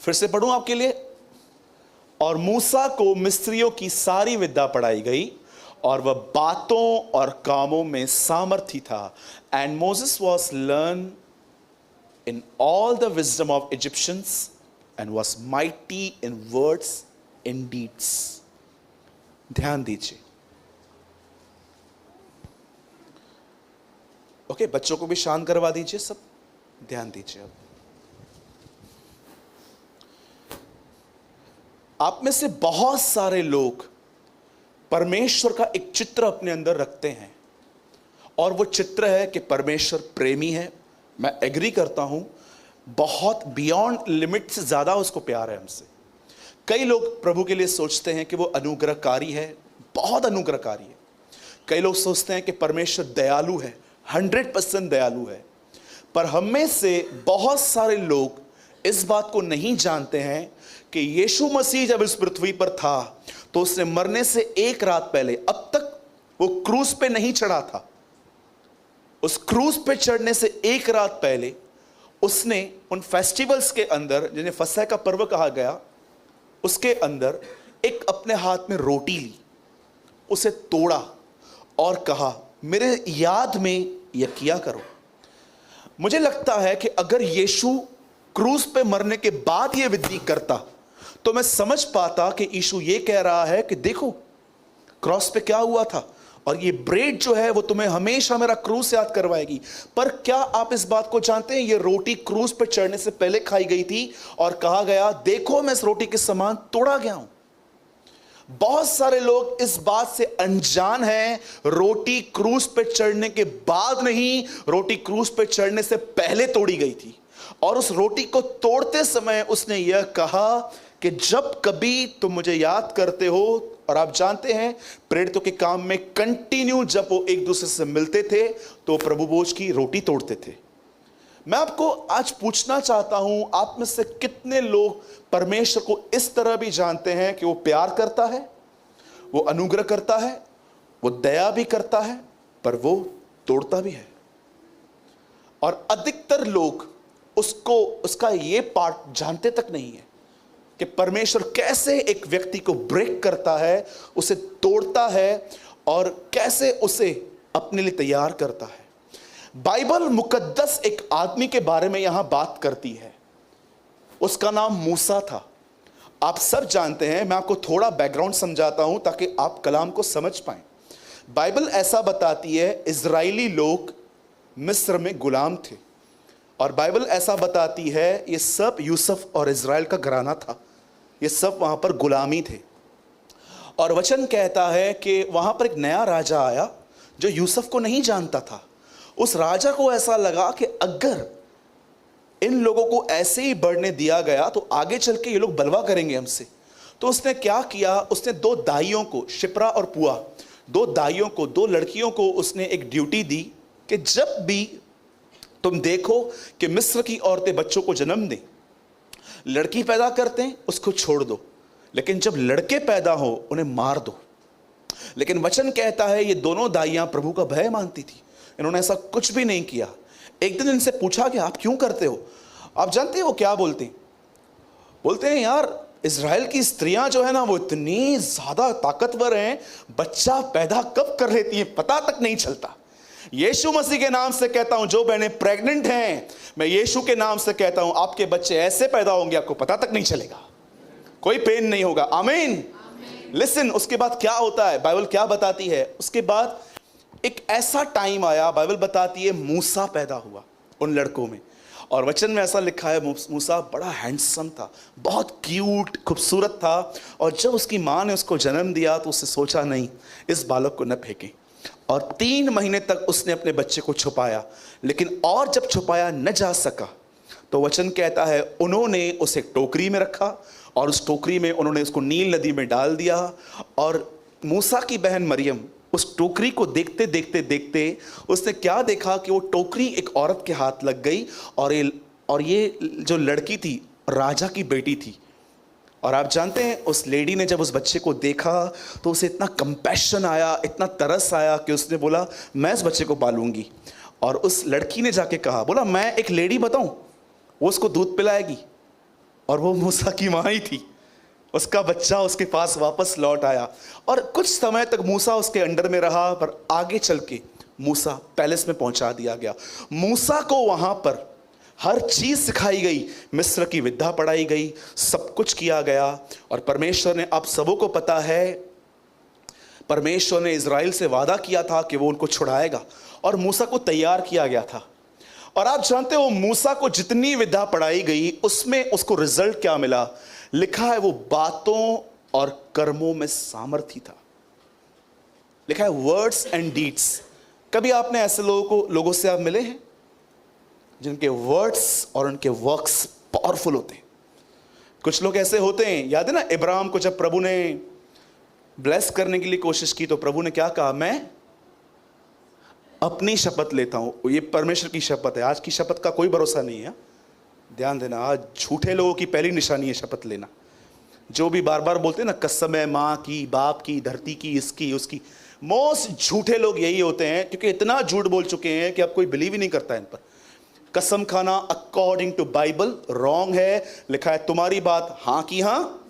फिर से पढ़ूं आपके लिए। और मूसा को मिस्रियों की सारी विद्या पढ़ाई गई और वह बातों और कामों में सामर्थी था। And Moses was learn in all the wisdom of Egyptians and was mighty in words in deeds. ध्यान दीजिए। ओके, बच्चों को भी शांत करवा दीजिए, सब ध्यान दीजिए। अब आप में से बहुत सारे लोग परमेश्वर का एक चित्र अपने अंदर रखते हैं और वो चित्र है कि परमेश्वर प्रेमी है। मैं एग्री करता हूं, बहुत बियॉन्ड लिमिट से ज्यादा उसको प्यार है हमसे। कई लोग प्रभु के लिए सोचते हैं कि वो अनुग्रहकारी है, बहुत अनुग्रहकारी है। कई लोग सोचते हैं कि परमेश्वर दयालु है, 100% दयालु है। पर हम में से बहुत सारे लोग इस बात को नहीं जानते हैं कि यीशु मसीह जब इस पृथ्वी पर था तो उसने मरने से एक रात पहले, अब तक वो क्रूस पे नहीं चढ़ा था, उस क्रूस पे चढ़ने से एक रात पहले उसने उन फेस्टिवल्स के अंदर, जिन्हें फसह का पर्व कहा गया, उसके अंदर एक अपने हाथ में रोटी ली, उसे तोड़ा और कहा मेरे याद में यह किया करो। मुझे लगता है कि अगर यीशु क्रूस पे मरने के बाद यह विधि करता तो मैं समझ पाता कि यीशु ये कह रहा है कि देखो क्रॉस पे क्या हुआ था और ये ब्रेड जो है वो तुम्हें हमेशा मेरा क्रूस याद करवाएगी। पर क्या आप इस बात को जानते हैं, ये रोटी क्रूस पे चढ़ने से पहले खाई गई थी और कहा गया देखो मैं इस रोटी के समान तोड़ा गया हूं। बहुत सारे लोग इस बात से अनजान हैं, रोटी क्रूस पे चढ़ने के बाद नहीं, रोटी क्रूस पे चढ़ने से पहले तोड़ी गई थी। और उस रोटी को तोड़ते समय उसने यह कहा कि जब कभी तुम मुझे याद करते हो, और आप जानते हैं प्रेरितों के काम में कंटिन्यू जब वो एक दूसरे से मिलते थे तो प्रभु भोज की रोटी तोड़ते थे। मैं आपको आज पूछना चाहता हूं, आप में से कितने लोग परमेश्वर को इस तरह भी जानते हैं कि वो प्यार करता है, वो अनुग्रह करता है, वो दया भी करता है, पर वो तोड़ता भी है। और अधिकतर लोग उसको, उसका ये पार्ट जानते तक नहीं है कि परमेश्वर कैसे एक व्यक्ति को ब्रेक करता है, उसे तोड़ता है और कैसे उसे अपने लिए तैयार करता है। बाइबल मुकद्दस एक आदमी के बारे में यहां बात करती है, उसका नाम मूसा था। आप सब जानते हैं, मैं आपको थोड़ा बैकग्राउंड समझाता हूं ताकि आप कलाम को समझ पाएं। बाइबल ऐसा बताती है इजरायली लोग मिस्र में गुलाम थे, और बाइबल ऐसा बताती है ये सब यूसुफ और इजराइल का घराना था, ये सब वहां पर गुलामी थे। और वचन कहता है कि वहां पर एक नया राजा आया जो यूसुफ को नहीं जानता था। उस राजा को ऐसा लगा कि अगर इन लोगों को ऐसे ही बढ़ने दिया गया तो आगे चल के ये लोग बलवा करेंगे हमसे। तो उसने क्या किया, उसने दो दाइयों को, शिप्रा और पुआ, दो दाइयों को, दो लड़कियों को उसने एक ड्यूटी दी कि जब भी तुम देखो कि मिस्र की औरतें बच्चों को जन्म दें, लड़की पैदा करते हैं उसको छोड़ दो, लेकिन जब लड़के पैदा हो उन्हें मार दो। लेकिन वचन कहता है ये दोनों दाइयां प्रभु का भय मानती थी, इन्होंने ऐसा कुछ भी नहीं किया। एक दिन इनसे पूछा कि आप क्यों करते हो? आप जानते हैं वो क्या बोलते हैं? बोलते हैं यार इजराइल की स्त्रियां जो है ना वो इतनी ज्यादा ताकतवर हैं, बच्चा पैदा कब कर लेती हैं पता तक नहीं चलता। यीशु मसीह के नाम से कहता हूं, जो बहनें प्रेग्नेंट हैं, मैं यीशु के नाम से कहता हूं आपके बच्चे ऐसे पैदा होंगे आपको पता तक नहीं चलेगा, कोई पेन नहीं होगा। आमीन। लिसन, उसके बाद क्या होता है, बाइबल क्या बताती है? उसके बाद एक ऐसा टाइम आया, बाइबल बताती है मूसा पैदा हुआ उन लड़कों में, और वचन में ऐसा लिखा है मूसा बड़ा हैंडसम था, बहुत क्यूट खूबसूरत था। और जब उसकी माँ ने उसको जन्म दिया तो उसने सोचा नहीं इस बालक को न फेंकें, और 3 महीने तक उसने अपने बच्चे को छुपाया। लेकिन और जब छुपाया न जा सका तो वचन कहता है उन्होंने उसे टोकरी में रखा और उस टोकरी में उन्होंने उसको नील नदी में डाल दिया। और मूसा की बहन मरियम उस टोकरी को देखते देखते देखते उसने क्या देखा कि वो टोकरी एक औरत के हाथ लग गई, और ये जो लड़की थी राजा की बेटी थी। और आप जानते हैं उस लेडी ने जब उस बच्चे को देखा तो उसे इतना कंपैशन आया, इतना तरस आया कि उसने बोला मैं इस बच्चे को पालूंगी। और उस लड़की ने जाके कहा, बोला मैं एक लेडी बताऊं, वो उसको दूध पिलाएगी और वो मूसा की माँ ही थी। उसका बच्चा उसके पास वापस लौट आया और कुछ समय तक मूसा उसके अंडर में रहा, पर आगे चल के मूसा पैलेस में पहुंचा दिया गया। मूसा को वहां पर हर चीज सिखाई गई, मिस्र की विद्या पढ़ाई गई, सब कुछ किया गया। और परमेश्वर ने, आप सबों को पता है, परमेश्वर ने इज़राइल से वादा किया था कि वो उनको छुड़ाएगा और मूसा को तैयार किया गया था। और आप जानते हो मूसा को जितनी विद्या पढ़ाई गई उसमें उसको रिजल्ट क्या मिला? लिखा है वो बातों और कर्मों में सामर्थी था। लिखा है वर्ड्स एंड डीड्स। कभी आपने ऐसे लोगों से आप मिले हैं जिनके वर्ड्स और उनके वर्क्स पावरफुल होते हैं? कुछ लोग ऐसे होते हैं, याद है ना इब्राहिम को जब प्रभु ने ब्लेस करने के लिए कोशिश की तो प्रभु ने क्या कहा? मैं अपनी शपथ लेता हूं। ये परमेश्वर की शपथ है। आज की शपथ का कोई भरोसा नहीं है, ध्यान देना। आज झूठे लोगों की पहली निशानी है शपथ लेना। जो भी बार बार बोलते हैं ना, कसम है माँ की, बाप की, धरती की, इसकी उसकी, मोस्ट झूठे लोग यही होते हैं, क्योंकि इतना झूठ बोल चुके हैं कि अब कोई बिलीव ही नहीं करता इन पर। कसम खाना अकॉर्डिंग टू बाइबल रॉन्ग है। लिखा है तुम्हारी बात हाँ की हाँ,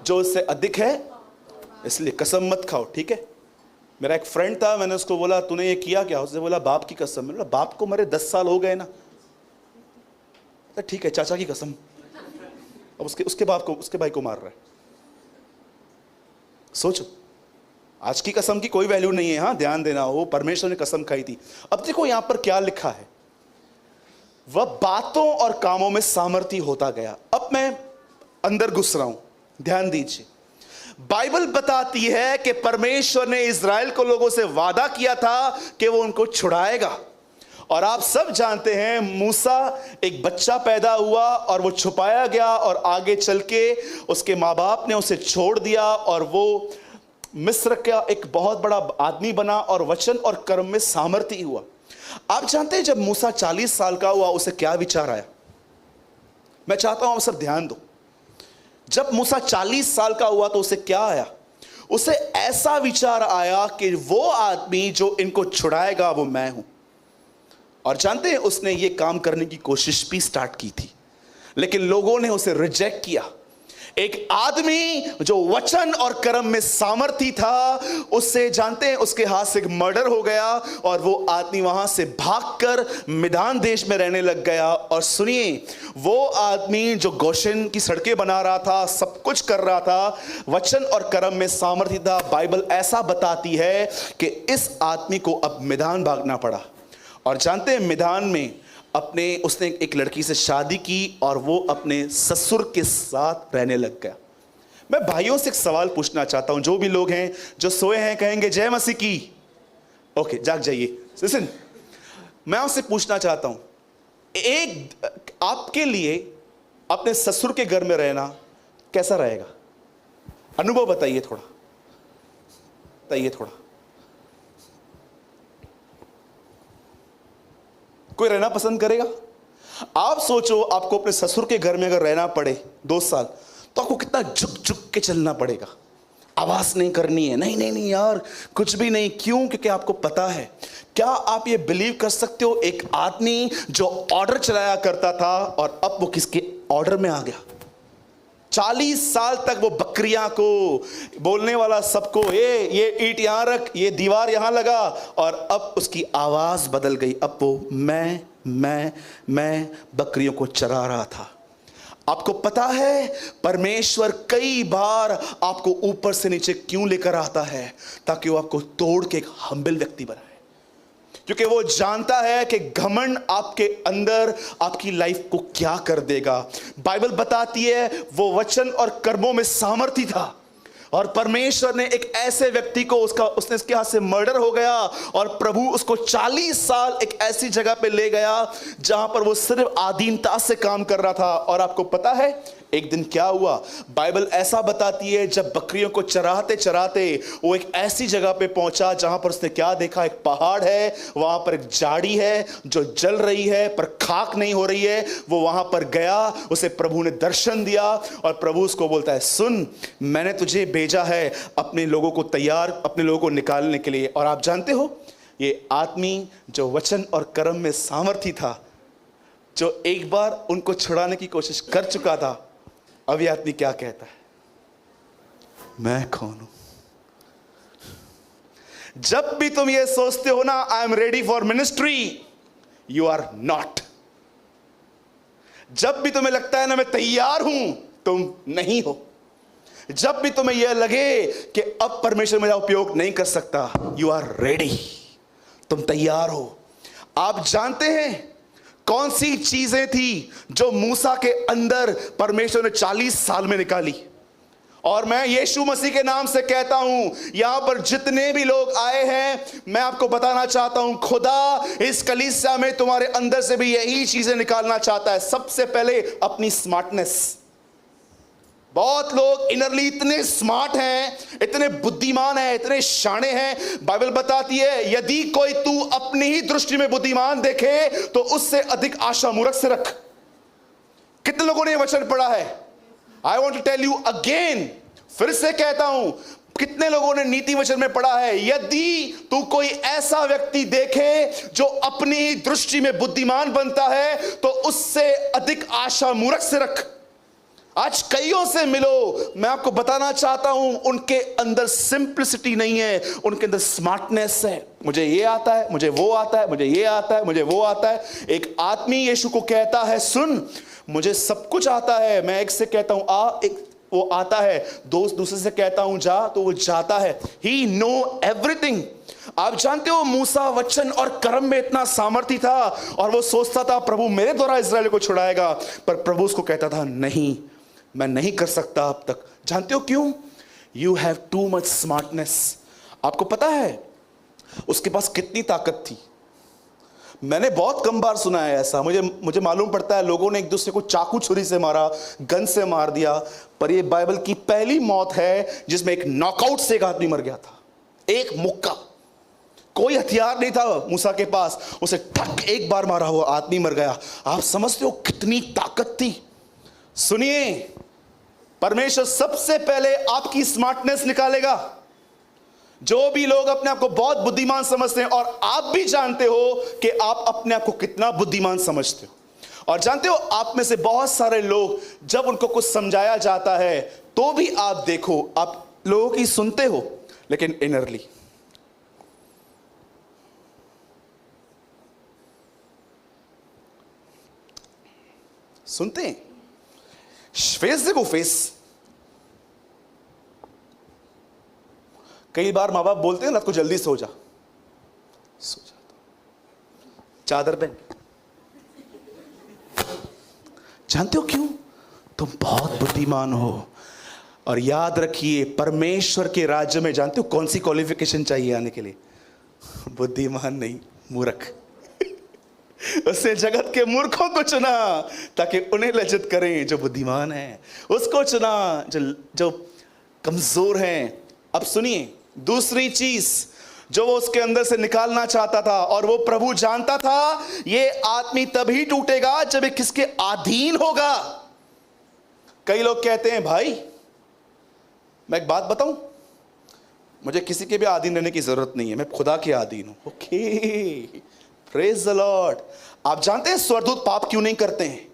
जो इससे अधिक है, इसलिए कसम मत खाओ, ठीक है? मेरा एक फ्रेंड था, मैंने उसको बोला तूने ये किया क्या? उसने बोला बाप की कसम। मैंने बोला बाप को मरे 10 साल हो गए ना। तो ठीक है, चाचा की कसम। अब उसके बाप को, उसके भाई को मार रहा है। सोचो, आज की कसम की कोई वैल्यू नहीं है। हाँ, ध्यान देना, वो परमेश्वर ने कसम खाई थी। अब देखो यहां पर क्या लिखा है, वह बातों और कामों में सामर्थी होता गया। अब मैं अंदर घुस रहा हूं, ध्यान दीजिए। बाइबल बताती है कि परमेश्वर ने इज़राइल को लोगों से वादा किया था कि वो उनको छुड़ाएगा। और आप सब जानते हैं मूसा एक बच्चा पैदा हुआ और वो छुपाया गया और आगे चल के उसके माँ बाप ने उसे छोड़ दिया और वो मिस्र का एक बहुत बड़ा आदमी बना और वचन और कर्म में सामर्थी हुआ। आप जानते हैं जब मूसा 40 साल का हुआ उसे क्या विचार आया? मैं चाहता हूं आप सब ध्यान दो। जब मूसा 40 साल का हुआ तो उसे क्या आया? उसे ऐसा विचार आया कि वो आदमी जो इनको छुड़ाएगा वो मैं हूं। और जानते हैं उसने ये काम करने की कोशिश भी स्टार्ट की थी, लेकिन लोगों ने उसे रिजेक्ट किया। एक आदमी जो वचन और कर्म में सामर्थी था, उससे जानते हैं उसके हाथ से मर्डर हो गया और वो आदमी वहां से भागकर मिधान देश में रहने लग गया। और सुनिए, वो आदमी जो गोशेन की सड़कें बना रहा था, सब कुछ कर रहा था, वचन और कर्म में सामर्थी था। बाइबल ऐसा बताती है कि इस आदमी को अब मिधान भागना पड़ा। और जानते हैं मिधान में उसने एक लड़की से शादी की और वो अपने ससुर के साथ रहने लग गया। मैं भाइयों से एक सवाल पूछना चाहता हूं, जो भी लोग हैं जो सोए हैं कहेंगे जय मसीह की। ओके, जाग जाइए। लिसन, मैं आपसे पूछना चाहता हूं, एक आपके लिए अपने ससुर के घर में रहना कैसा रहेगा? अनुभव बताइए थोड़ा, बताइए थोड़ा। कोई रहना पसंद करेगा? आप सोचो, आपको अपने ससुर के घर में अगर रहना पड़े 2 साल, तो आपको कितना झुक झुक के चलना पड़ेगा। आवाज नहीं करनी है, नहीं नहीं नहीं यार, कुछ भी नहीं। क्यों? क्योंकि आपको पता है। क्या आप ये बिलीव कर सकते हो, एक आदमी जो ऑर्डर चलाया करता था और अब वो किसके ऑर्डर में आ गया? 40 साल तक वो बकरियां को, बोलने वाला सबको, ये ईंट यहां रख, ये दीवार यहां लगा, और अब उसकी आवाज बदल गई। अब वो मैं बकरियों को चरा रहा था। आपको पता है परमेश्वर कई बार आपको ऊपर से नीचे क्यों लेकर आता है? ताकि वो आपको तोड़ के एक हम्बल व्यक्ति बनाए। क्योंकि वो जानता है कि घमंड आपके अंदर आपकी लाइफ को क्या कर देगा। बाइबल बताती है वो वचन और कर्मों में सामर्थी था और परमेश्वर ने एक ऐसे व्यक्ति को उसने इसके हाथ से मर्डर हो गया और प्रभु उसको 40 साल एक ऐसी जगह पे ले गया जहां पर वो सिर्फ आधीनता से काम कर रहा था। और आपको पता है एक दिन क्या हुआ? बाइबल ऐसा बताती है जब बकरियों को चराते चराते वो एक ऐसी जगह पे पहुंचा जहां पर उसने क्या देखा? एक पहाड़ है, वहां पर एक झाड़ी है जो जल रही है पर खाक नहीं हो रही है। वो वहां पर गया, उसे प्रभु ने दर्शन दिया और प्रभु उसको बोलता है, सुन, मैंने तुझे भेजा है अपने लोगों को अपने लोगों को निकालने के लिए। और आप जानते हो ये आदमी जो वचन और कर्म में सामर्थी था, जो एक बार उनको छुड़ाने की कोशिश कर चुका था, अब ये आदमी क्या कहता है? मैं कौन हूं? जब भी तुम ये सोचते हो ना, I am ready for ministry, you are not. जब भी तुम्हें लगता है ना मैं तैयार हूं, तुम नहीं हो। जब भी तुम्हें यह लगे कि अब परमेश्वर मेरा उपयोग नहीं कर सकता, यू आर रेडी, तुम तैयार हो। आप जानते हैं कौन सी चीजें थी जो मूसा के अंदर परमेश्वर ने 40 साल में निकाली? और मैं यीशु मसीह के नाम से कहता हूं, यहां पर जितने भी लोग आए हैं, मैं आपको बताना चाहता हूं, खुदा इस कलीसिया में तुम्हारे अंदर से भी यही चीजें निकालना चाहता है। सबसे पहले अपनी स्मार्टनेस। बहुत लोग इनरली इतने स्मार्ट हैं, इतने बुद्धिमान हैं, इतने शाणे हैं। बाइबल बताती है, यदि कोई तू अपनी ही दृष्टि में बुद्धिमान देखे तो उससे अधिक आशा मूर्ख से रख। कितने लोगों ने यह वचन पढ़ा है? I want to tell you again, फिर से कहता हूं, कितने लोगों ने नीति वचन में पढ़ा है, यदि तू कोई ऐसा व्यक्ति देखे जो अपनी ही दृष्टि में बुद्धिमान बनता है तो उससे अधिक आशा मूर्ख से रख। आज कईयों से मिलो, मैं आपको बताना चाहता हूं, उनके अंदर सिंप्लिसिटी नहीं है, उनके अंदर स्मार्टनेस है। मुझे ये आता है, मुझे वो आता है, मुझे ये आता है, मुझे वो आता है। एक आदमी यीशु को कहता है, सुन मुझे सब कुछ आता है। मैं एक से कहता हूं आ, एक वो आता है, दोस्त दूसरे से कहता हूं जा, तो वो जाता है। ही नो एवरीथिंग। आप जानते हो मूसा वचन और कर्म में इतना सामर्थ्य था और वो सोचता था प्रभु मेरे द्वारा इस्राएल को छुड़ाएगा, पर प्रभु उसको कहता था नहीं, मैं नहीं कर सकता अब तक। जानते हो क्यों? You have too much smartness. आपको पता है उसके पास कितनी ताकत थी? मैंने बहुत कम बार सुना है ऐसा। मुझे मालूम पड़ता है लोगों ने एक दूसरे को चाकू छुरी से मारा, गन से मार दिया, पर यह बाइबल की पहली मौत है जिसमें एक नॉकआउट से एक आदमी मर गया था। एक मुक्का, कोई हथियार नहीं था मूसा के पास, उसे ठक एक बार मारा हुआ आदमी मर गया। आप समझते हो कितनी ताकत थी? सुनिए, परमेश्वर सबसे पहले आपकी स्मार्टनेस निकालेगा। जो भी लोग अपने आप को बहुत बुद्धिमान समझते हैं, और आप भी जानते हो कि आप अपने आप को कितना बुद्धिमान समझते हो, और जानते हो आप में से बहुत सारे लोग जब उनको कुछ समझाया जाता है तो भी आप देखो, आप लोगों की सुनते हो लेकिन इनरली सुनते हैं। फेस देखो, फेस। कई बार माँ बाप बोलते हैं रात को जल्दी सो जा, सो जाता, चादर पहन। जानते हो क्यों? तुम बहुत बुद्धिमान हो। और याद रखिए, परमेश्वर के राज्य में जानते हो कौन सी क्वालिफिकेशन चाहिए आने के लिए? बुद्धिमान नहीं, मूर्ख। उसने जगत के मूर्खों को चुना ताकि उन्हें लज्जित करें जो बुद्धिमान हैं। उसको चुना जो कमजोर हैं। अब सुनिए, दूसरी चीज जो वो उसके अंदर से निकालना चाहता था, और वो प्रभु जानता था ये आदमी तभी टूटेगा जब ये किसके अधीन होगा। कई लोग कहते हैं भाई मैं एक बात बताऊं, मुझे किसी के भी अधीन रहने की जरूरत नहीं है, मैं खुदा के अधीन हूं। Okay, praise the Lord. आप जानते हैं स्वर्गदूत पाप क्यों नहीं करते हैं?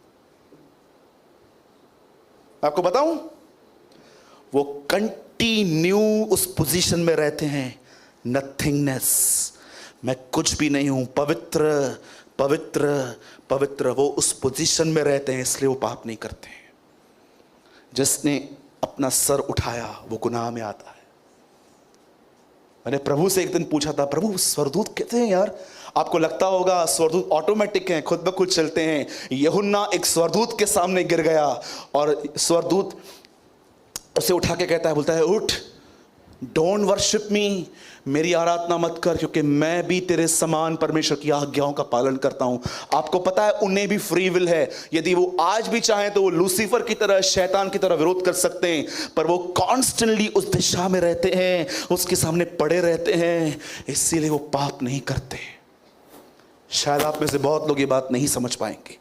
मैं आपको बताऊं, वो कंटिन्यू उस पोजीशन में रहते हैं, नथिंगनेस, मैं कुछ भी नहीं हूं, पवित्र पवित्र पवित्र। वो उस पोजीशन में रहते हैं, इसलिए वो पाप नहीं करते हैं। जिसने अपना सर उठाया वो गुनाह में आता है। मैंने प्रभु से एक दिन पूछा था, प्रभु स्वर्गदूत कहते हैं यार, आपको लगता होगा स्वर्गदूत ऑटोमेटिक हैं, खुद ब खुद चलते हैं। यूहन्ना एक स्वर्गदूत के सामने गिर गया और स्वर्गदूत उसे उठा के कहता है, बोलता है उठ, डोंट वर्शिप मी, मेरी आराधना मत कर, क्योंकि मैं भी तेरे समान परमेश्वर की आज्ञाओं का पालन करता हूं। आपको पता है उन्हें भी फ्री विल है। यदि वो आज भी चाहें तो वो लूसीफर की तरह, शैतान की तरह विरोध कर सकते हैं, पर वो कॉन्स्टेंटली उस दिशा में रहते हैं, उसके सामने पड़े रहते हैं, इसीलिए वो पाप नहीं करते। शायद आप में से बहुत लोग ये बात नहीं समझ पाएंगे।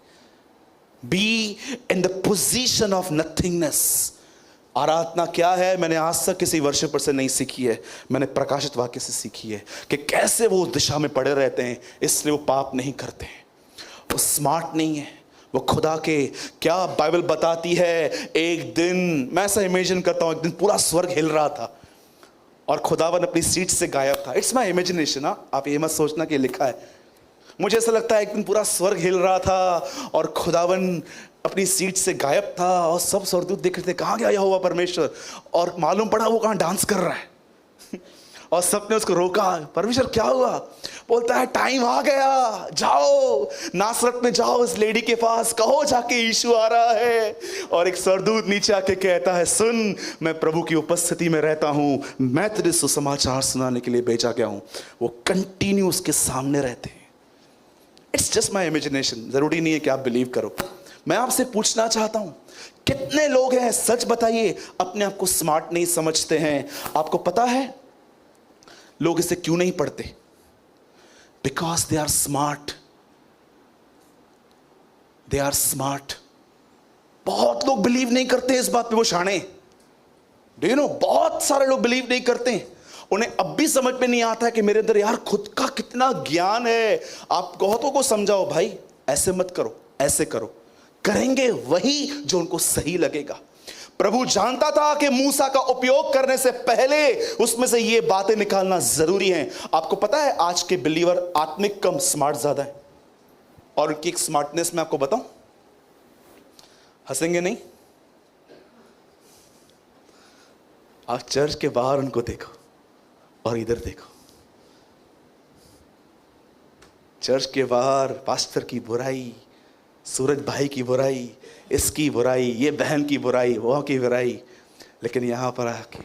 Be in the position of nothingness. आराधना क्या है? मैंने आज तक किसी वर्शिपर से नहीं सीखी है, मैंने प्रकाशित वाक्य से सीखी है कि कैसे वो उस दिशा में पड़े रहते हैं, इसलिए वो पाप नहीं करते हैं। वो स्मार्ट नहीं है, वो खुदा के, क्या बाइबल बताती है, एक दिन मैं ऐसा इमेजिन करता हूं, एक दिन पूरा स्वर्ग हिल रहा था और खुदावन अपनी सीट से गायब था। इट्स माई इमेजिनेशन, आप ये मत सोचना कि लिखा है। मुझे ऐसा लगता है एक दिन पूरा स्वर्ग हिल रहा था और खुदावन अपनी सीट से गायब था और सब स्वर्गदूत देख रहे थे कहाँ गया यहोवा परमेश्वर, और मालूम पड़ा वो कहाँ डांस कर रहा है और सबने उसको रोका, परमेश्वर क्या हुआ? बोलता है टाइम आ गया, जाओ नासरत में जाओ, इस लेडी के पास कहो जाके यीशु आ रहा है। और एक स्वर्गदूत नीचे आके कहता है, सुन, मैं प्रभु की उपस्थिति में रहता हूं, मैं तुझे सुसमाचार सुनाने के लिए भेजा गया हूं। वो कंटिन्यू उसके सामने रहते हैं। इट्स जस्ट माई इमेजिनेशन, जरूरी नहीं है कि आप बिलीव करो। मैं आपसे पूछना चाहता हूं, कितने लोग हैं, सच बताइए, अपने आप को स्मार्ट नहीं समझते हैं? आपको पता है लोग इसे क्यों नहीं पढ़ते? Because they are smart, they are smart. बहुत लोग बिलीव नहीं करते इस बात पे, वो शाणे। डू यू नो, बहुत सारे लोग बिलीव नहीं करते। उन्हें अब भी समझ में नहीं आता है कि मेरे अंदर यार खुद का कितना ज्ञान है। आप बहुतों को समझाओ, भाई ऐसे मत करो, ऐसे करो, करेंगे वही जो उनको सही लगेगा। प्रभु जानता था कि मूसा का उपयोग करने से पहले उसमें से ये बातें निकालना जरूरी है। आपको पता है आज के बिलीवर आत्मिक कम, स्मार्ट ज्यादा है। और उनकी एक स्मार्टनेस मैं आपको बताऊं, हंसेंगे नहीं? आप चर्च के बाहर उनको देखो और इधर देखो। चर्च के बाहर पास्टर की बुराई, सूरज भाई की बुराई, इसकी बुराई, ये बहन की बुराई, वो की बुराई, लेकिन यहां पर आके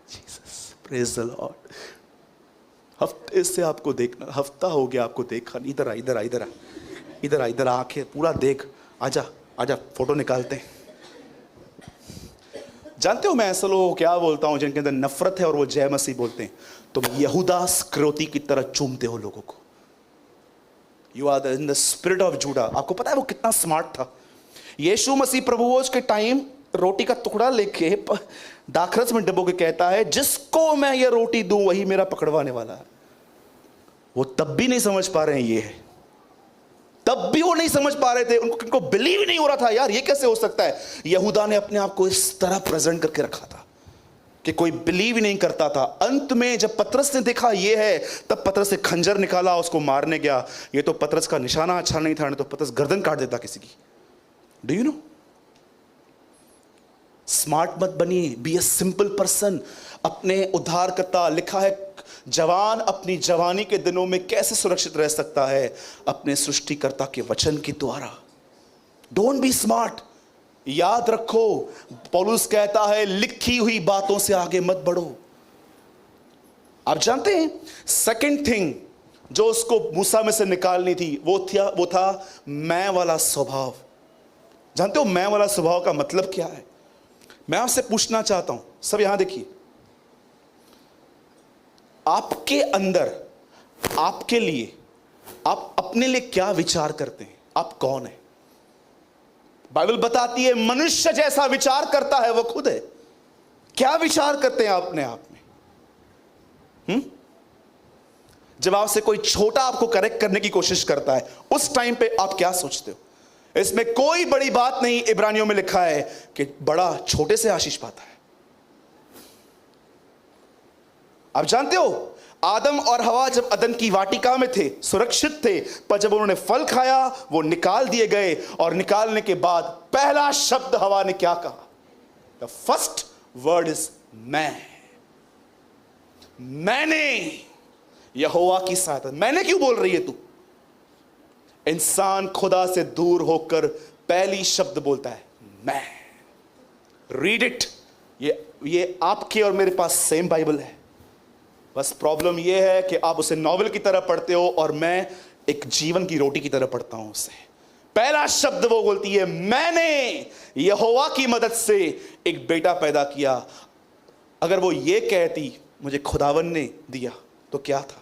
जीसस, प्रेज द लॉर्ड। हफ्ते से आपको देखना, हफ्ता हो गया आपको देखा, इधर आ, इधर आ, इधर आ, इधर आ, इधर आंखें पूरा देख, आजा आजा, फोटो निकालते हैं। जानते हो मैं ऐसे लोगों को क्या बोलता हूं जिनके अंदर नफरत है और वो जय मसीह बोलते हैं? तुम यहूदा स्क्रोती की तरह चूमते हो लोगों को। You are in the spirit of Judah. आपको पता है वो कितना स्मार्ट था? यीशु मसीह प्रभुओं के टाइम रोटी का टुकड़ा लेके दाखरस में डबो के कहता है, जिसको मैं ये रोटी दूं वही मेरा पकड़वाने वाला है। वो तब भी नहीं समझ पा रहे हैं ये है, तब भी वो नहीं समझ पा रहे थे, उनको बिलीव ही नहीं हो रहा था, यार ये कैसे हो सकता है। यहूदा ने अपने आप को इस तरह प्रेजेंट करके रखा था कि कोई बिलीव ही नहीं करता था। अंत में जब पतरस ने देखा ये है, तब पतरस से खंजर निकाला, उसको मारने गया। ये तो पतरस का निशाना अच्छा नहीं था, नहीं तो पतरस गर्दन काट देता किसी की। डू यू नो, स्मार्ट मत बनिए, बी ए सिंपल पर्सन। अपने उद्धारकर्ता, लिखा है जवान अपनी जवानी के दिनों में कैसे सुरक्षित रह सकता है? अपने सृष्टिकर्ता के वचन के द्वारा। Don't be smart. याद रखो, पौलुस कहता है लिखी हुई बातों से आगे मत बढ़ो। आप जानते हैं सेकंड थिंग जो उसको मूसा में से निकालनी थी, वो था मैं वाला स्वभाव। जानते हो मैं वाला स्वभाव का मतलब क्या है? मैं आपसे पूछना चाहता हूं, सब यहां देखिए, आपके अंदर, आपके लिए, आप अपने लिए क्या विचार करते हैं? आप कौन है? बाइबल बताती है मनुष्य जैसा विचार करता है वो खुद है। क्या विचार करते हैं आप अपने आप में? जब आपसे कोई छोटा आपको करेक्ट करने की कोशिश करता है, उस टाइम पे आप क्या सोचते हो? इसमें कोई बड़ी बात नहीं। इब्रानियों में लिखा है कि बड़ा छोटे से आशीष पाता है। आप जानते हो आदम और हवा जब अदन की वाटिका में थे, सुरक्षित थे, पर जब उन्होंने फल खाया वो निकाल दिए गए। और निकालने के बाद पहला शब्द हवा ने क्या कहा? द फर्स्ट वर्ड इज मैं। मैंने, यहोवा की सहायता। मैंने क्यों बोल रही है तू? इंसान खुदा से दूर होकर पहली शब्द बोलता है मैं। Read it. ये आपके और मेरे पास सेम बाइबल है, बस प्रॉब्लम यह है कि आप उसे नॉवेल की तरह पढ़ते हो और मैं एक जीवन की रोटी की तरह पढ़ता हूं उसे। पहला शब्द वो बोलती है मैंने यहोवा की मदद से एक बेटा पैदा किया। अगर वो ये कहती मुझे खुदावन ने दिया तो क्या था?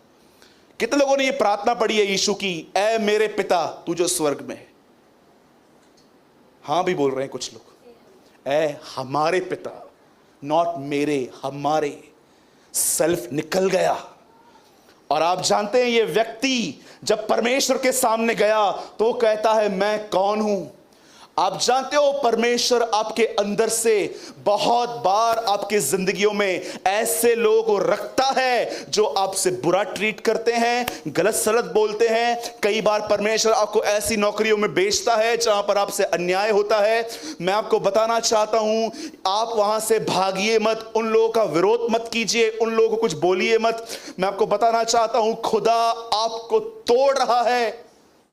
कितने लोगों ने ये प्रार्थना पढ़ी है यीशु की, ऐ मेरे पिता तू जो स्वर्ग में है। हां भी बोल रहे हैं कुछ लोग, ऐ हमारे पिता, नॉट मेरे, हमारे। सेल्फ निकल गया। और आप जानते हैं ये व्यक्ति जब परमेश्वर के सामने गया तो वो कहता है मैं कौन हूं? आप जानते हो परमेश्वर आपके अंदर से बहुत बार आपके जिंदगियों में ऐसे लोगों को रखता है जो आपसे बुरा ट्रीट करते हैं, गलत सलत बोलते हैं। कई बार परमेश्वर आपको ऐसी नौकरियों में बेचता है जहां पर आपसे अन्याय होता है। मैं आपको बताना चाहता हूं, आप वहां से भागिए मत, उन लोगों का विरोध मत कीजिए, उन लोगों को कुछ बोलिए मत। मैं आपको बताना चाहता हूं, खुदा आपको तोड़ रहा है।